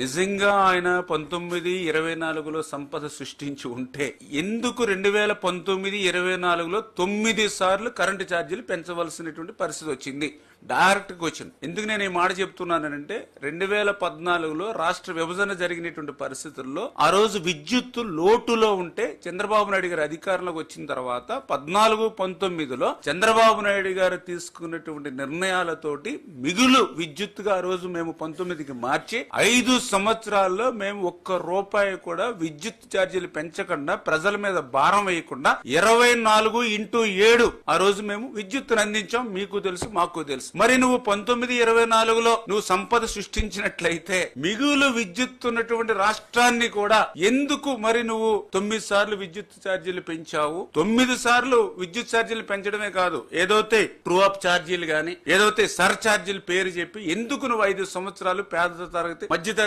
నిజంగా ఆయన 1924లో సంపద సృష్టించి ఉంటే ఎందుకు 2019-24లో 9 సార్లు కరెంటు ఛార్జీలు పెంచవలసినటువంటి పరిస్థితి వచ్చింది? Direct question. ఎందుకు నేను ఈ మాట చెప్తున్నానంటే 2014లో రాష్ట్ర విభజన జరిగినటువంటి పరిస్థితుల్లో ఆ రోజు విద్యుత్తు లోటులో ఉంటే చంద్రబాబు నాయుడు గారు అధికారంలోకి వచ్చిన తర్వాత 14-19లో చంద్రబాబు నాయుడు గారు తీసుకున్నటువంటి నిర్ణయాలతోటి మిగులు విద్యుత్తుగా ఆ రోజు మేము 19కి మార్చి 5 సంవత్సరాల్లో మేము ఒక్క రూపాయి కూడా విద్యుత్ ఛార్జీలు పెంచకుండా ప్రజల మీద భారం వేయకుండా 24x7 ఆ రోజు మేము విద్యుత్తును అందించాం. మీకు తెలుసు, మాకు తెలుసు. మరి నువ్వు 19-24లో నువ్వు సంపద సృష్టించినట్లయితే మిగులు విద్యుత్ ఉన్నటువంటి రాష్ట్రాన్ని కూడా ఎందుకు మరి నువ్వు 9 సార్లు విద్యుత్ ఛార్జీలు పెంచావు? 9 సార్లు విద్యుత్ ఛార్జీలు పెంచడమే కాదు, ఏదైతే ట్రూ అప్ ఛార్జీలు గాని ఏదైతే సర్ ఛార్జీలు పేరు చెప్పి ఎందుకు నువ్వు 5 సంవత్సరాలు పేద తరగతి మధ్యతరగతి